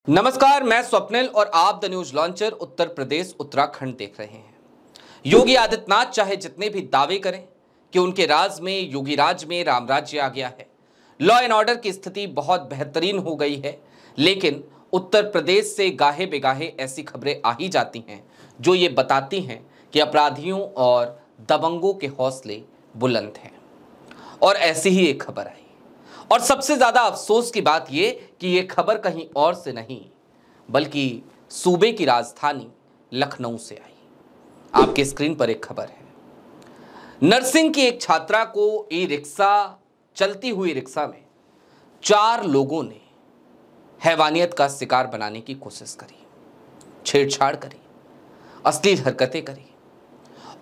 नमस्कार, मैं स्वप्निल और आप the news launcher Uttar Pradesh Uttarakhand देख रहे हैं। योगी आदित्यनाथ चाहे जितने भी दावे करें कि उनके राज में योगी राज में राम राज्य आ गया है, लॉ एंड ऑर्डर की स्थिति बहुत बेहतरीन हो गई है, लेकिन उत्तर प्रदेश से गाहे बेगाहे ऐसी खबरें आ ही जाती हैं जो ये बताती हैं कि अपराधियों और दबंगों के हौसले बुलंद हैं। और ऐसी ही एक खबर आई, और सबसे ज्यादा अफसोस की बात यह कि यह खबर कहीं और से नहीं बल्कि सूबे की राजधानी लखनऊ से आई। आपके स्क्रीन पर एक खबर है। नर्सिंग की एक छात्रा को ई रिक्शा चलती हुई रिक्शा में 4 लोगों ने हैवानियत का शिकार बनाने की कोशिश करी, छेड़छाड़ करी, अश्लील हरकतें करी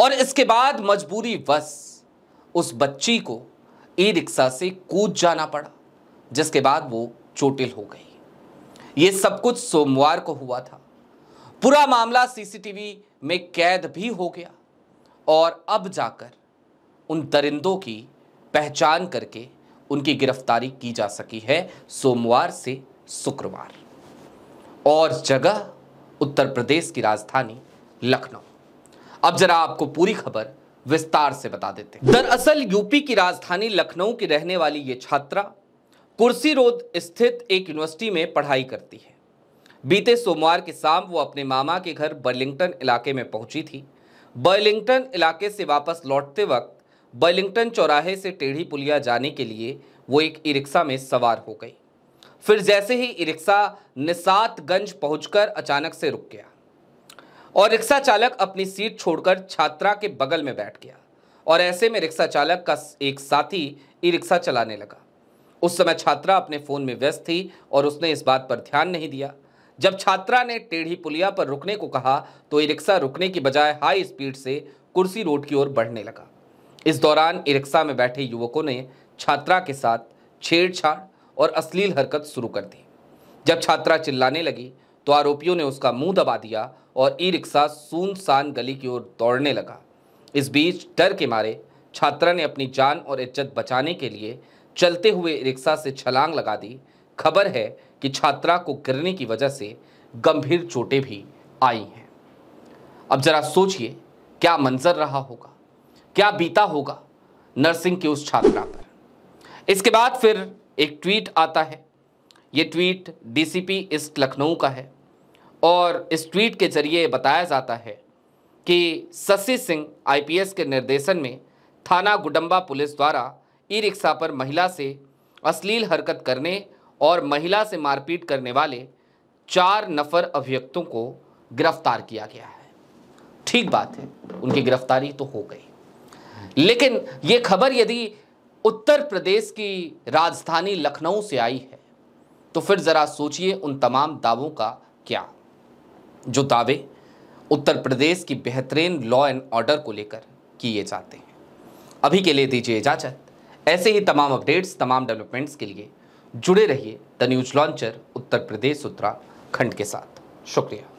और इसके बाद मजबूरीवश उस बच्ची को ई रिक्शा से कूद जाना पड़ा, जिसके बाद वो चोटिल हो गई। ये सब कुछ सोमवार को हुआ था। पूरा मामला सीसीटीवी में कैद भी हो गया और अब जाकर उन दरिंदों की पहचान करके उनकी गिरफ्तारी की जा सकी है सोमवार से शुक्रवार, और जगह उत्तर प्रदेश की राजधानी लखनऊ। अब जरा आपको पूरी खबर विस्तार से बता देते हैं। दरअसल यूपी की राजधानी लखनऊ की रहने वाली ये छात्रा कुर्सी रोड स्थित एक यूनिवर्सिटी में पढ़ाई करती है। बीते सोमवार की शाम वो अपने मामा के घर बर्लिंगटन इलाके में पहुंची थी। बर्लिंगटन इलाके से वापस लौटते वक्त बर्लिंगटन चौराहे से टेढ़ी पुलिया जाने के लिए वो एक ई रिक्शा में सवार हो गई। फिर जैसे ही ई रिक्शा निशातगंज पहुंचकर अचानक से रुक गया और रिक्शा चालक अपनी सीट छोड़कर छात्रा के बगल में बैठ गया और ऐसे में रिक्शा चालक का एक साथी ई रिक्शा चलाने लगा। उस समय छात्रा अपने फोन में व्यस्त थी और उसने इस बात पर ध्यान नहीं दिया। जब छात्रा ने टेढ़ी पुलिया पर रुकने को कहा तो ई रिक्शा रुकने की बजाय हाई स्पीड से कुर्सी रोड की ओर बढ़ने लगा। इस दौरान ई रिक्शा में बैठे युवकों ने छात्रा के साथ छेड़छाड़ और अश्लील हरकत शुरू कर दी। जब छात्रा चिल्लाने लगी तो आरोपियों ने उसका मुंह दबा दिया और ई रिक्शा सुनसान गली की ओर दौड़ने लगा। इस बीच डर के मारे छात्रा ने अपनी जान और इज्जत बचाने के लिए चलते हुए ई रिक्शा से छलांग लगा दी। खबर है कि छात्रा को गिरने की वजह से गंभीर चोटें भी आई हैं। अब जरा सोचिए क्या मंजर रहा होगा, क्या बीता होगा नर्सिंग की उस छात्रा पर। इसके बाद फिर एक ट्वीट आता है। ये ट्वीट डीसीपी ईस्ट लखनऊ का है और इस ट्वीट के जरिए बताया जाता है कि शशि सिंह आईपीएस के निर्देशन में थाना गुडम्बा पुलिस द्वारा ई रिक्शा पर महिला से अश्लील हरकत करने और महिला से मारपीट करने वाले 4 नफर अभियुक्तों को गिरफ्तार किया गया है। ठीक बात है, उनकी गिरफ्तारी तो हो गई, लेकिन ये खबर यदि उत्तर प्रदेश की राजधानी लखनऊ से आई है तो फिर जरा सोचिए उन तमाम दावों का क्या, जो दावे उत्तर प्रदेश की बेहतरीन लॉ एंड ऑर्डर को लेकर किए जाते हैं। अभी के लिए दीजिए इजाजत। ऐसे ही तमाम अपडेट्स, तमाम डेवलपमेंट्स के लिए जुड़े रहिए the news launcher Uttar Pradesh Uttarakhand के साथ। शुक्रिया।